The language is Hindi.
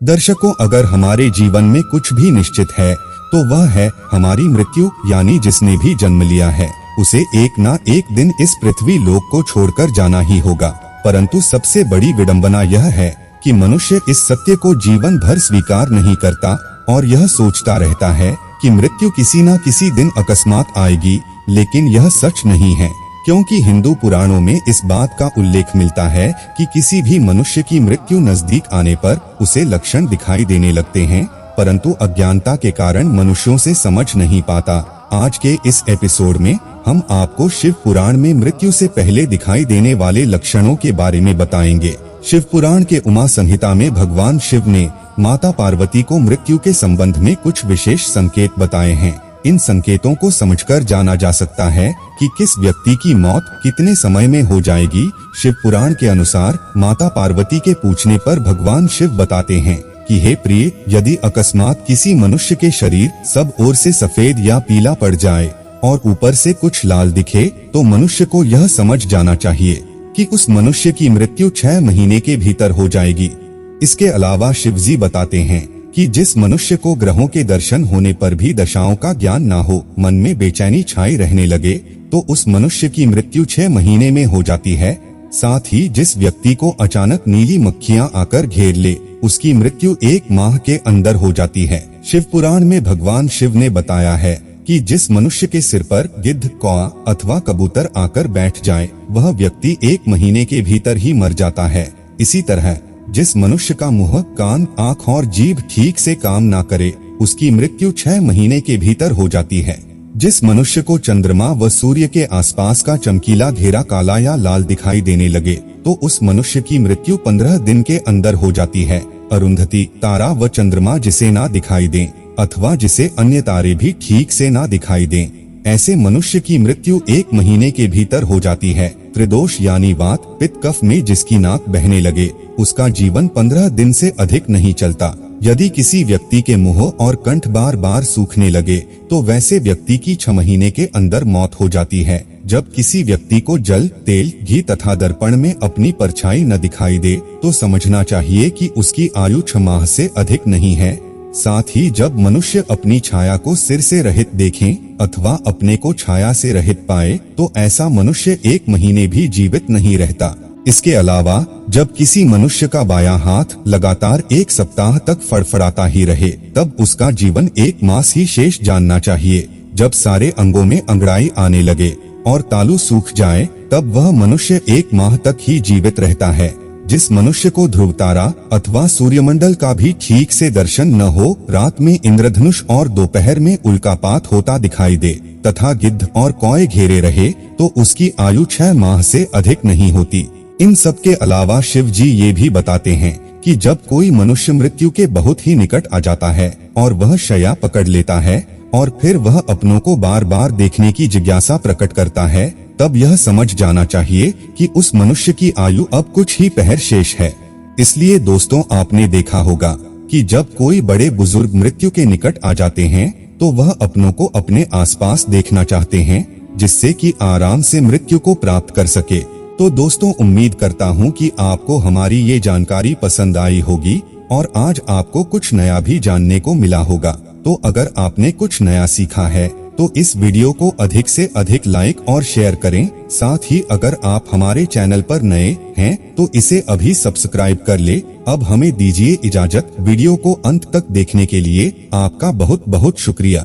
दर्शकों, अगर हमारे जीवन में कुछ भी निश्चित है तो वह है हमारी मृत्यु। यानी जिसने भी जन्म लिया है उसे एक ना एक दिन इस पृथ्वी लोक को छोड़कर जाना ही होगा। परंतु सबसे बड़ी विडंबना यह है कि मनुष्य इस सत्य को जीवन भर स्वीकार नहीं करता और यह सोचता रहता है कि मृत्यु किसी न किसी दिन अकस्मात आएगी। लेकिन यह सच नहीं है, क्योंकि हिंदू पुराणों में इस बात का उल्लेख मिलता है कि किसी भी मनुष्य की मृत्यु नजदीक आने पर उसे लक्षण दिखाई देने लगते हैं, परंतु अज्ञानता के कारण मनुष्यों से समझ नहीं पाता। आज के इस एपिसोड में हम आपको शिव पुराण में मृत्यु से पहले दिखाई देने वाले लक्षणों के बारे में बताएंगे। शिव पुराण के उमा संहिता में भगवान शिव ने माता पार्वती को मृत्यु के संबंध में कुछ विशेष संकेत बताए हैं। इन संकेतों को समझकर जाना जा सकता है कि किस व्यक्ति की मौत कितने समय में हो जाएगी। शिव पुराण के अनुसार माता पार्वती के पूछने पर भगवान शिव बताते हैं कि हे प्रिय, यदि अकस्मात किसी मनुष्य के शरीर सब ओर से सफेद या पीला पड़ जाए और ऊपर से कुछ लाल दिखे तो मनुष्य को यह समझ जाना चाहिए कि उस मनुष्य की मृत्यु 6 महीने के भीतर हो जाएगी। इसके अलावा शिवजी बताते हैं कि जिस मनुष्य को ग्रहों के दर्शन होने पर भी दशाओं का ज्ञान ना हो, मन में बेचैनी छाई रहने लगे, तो उस मनुष्य की मृत्यु 6 महीने में हो जाती है। साथ ही जिस व्यक्ति को अचानक नीली मक्खियां आकर घेर ले, उसकी मृत्यु 1 माह के अंदर हो जाती है। शिव पुराण में भगवान शिव ने बताया है कि जिस मनुष्य के सिर पर गिद्ध, कौआ अथवा कबूतर आकर बैठ जाए, वह व्यक्ति 1 महीने के भीतर ही मर जाता है। इसी तरह जिस मनुष्य का मुंह, कान, आँख और जीभ ठीक से काम ना करे, उसकी मृत्यु 6 महीने के भीतर हो जाती है। जिस मनुष्य को चंद्रमा व सूर्य के आसपास का चमकीला घेरा काला या लाल दिखाई देने लगे, तो उस मनुष्य की मृत्यु 15 दिन के अंदर हो जाती है। अरुंधति, तारा व चंद्रमा जिसे ना दिखाई दें अथवा जिसे अन्य तारे भी ठीक से ना दिखाई दें, ऐसे मनुष्य की मृत्यु 1 महीने के भीतर हो जाती है। त्रिदोष यानी वात, पित्त, कफ में जिसकी नाक बहने लगे, उसका जीवन 15 दिन से अधिक नहीं चलता। यदि किसी व्यक्ति के मुंह और कंठ बार बार सूखने लगे, तो वैसे व्यक्ति की 6 महीने के अंदर मौत हो जाती है। जब किसी व्यक्ति को जल, तेल, घी तथा दर्पण में अपनी परछाई न दिखाई दे, तो समझना चाहिए कि उसकी आयु 6 माह से अधिक नहीं है। साथ ही जब मनुष्य अपनी छाया को सिर से रहित देखें अथवा अपने को छाया से रहित पाए, तो ऐसा मनुष्य 1 महीने भी जीवित नहीं रहता। इसके अलावा जब किसी मनुष्य का बायां हाथ लगातार 1 सप्ताह तक फड़फड़ाता ही रहे, तब उसका जीवन 1 मास ही शेष जानना चाहिए। जब सारे अंगों में अंगड़ाई आने लगे और तालू सूख जाए, तब वह मनुष्य 1 माह तक ही जीवित रहता है। जिस मनुष्य को ध्रुव तारा अथवा सूर्यमंडल का भी ठीक से दर्शन न हो, रात में इंद्रधनुष और दोपहर में उल्कापात होता दिखाई दे तथा गिद्ध और कौए घेरे रहे, तो उसकी आयु 6 माह से अधिक नहीं होती। इन सब के अलावा शिव जी ये भी बताते हैं कि जब कोई मनुष्य मृत्यु के बहुत ही निकट आ जाता है और वह शैया पकड़ लेता है और फिर वह अपनों को बार बार देखने की जिज्ञासा प्रकट करता है, तब यह समझ जाना चाहिए कि उस मनुष्य की आयु अब कुछ ही पहर शेष है। इसलिए दोस्तों, आपने देखा होगा कि जब कोई बड़े बुजुर्ग मृत्यु के निकट आ जाते हैं, तो वह अपनों को अपने आसपास देखना चाहते हैं, जिससे कि आराम से मृत्यु को प्राप्त कर सके। तो दोस्तों, उम्मीद करता हूँ कि आपको हमारी ये जानकारी पसंद आई होगी और आज आपको कुछ नया भी जानने को मिला होगा। तो अगर आपने कुछ नया सीखा है तो इस वीडियो को अधिक से अधिक लाइक और शेयर करें। साथ ही अगर आप हमारे चैनल पर नए हैं तो इसे अभी सब्सक्राइब कर ले। अब हमें दीजिए इजाजत। वीडियो को अंत तक देखने के लिए आपका बहुत बहुत शुक्रिया।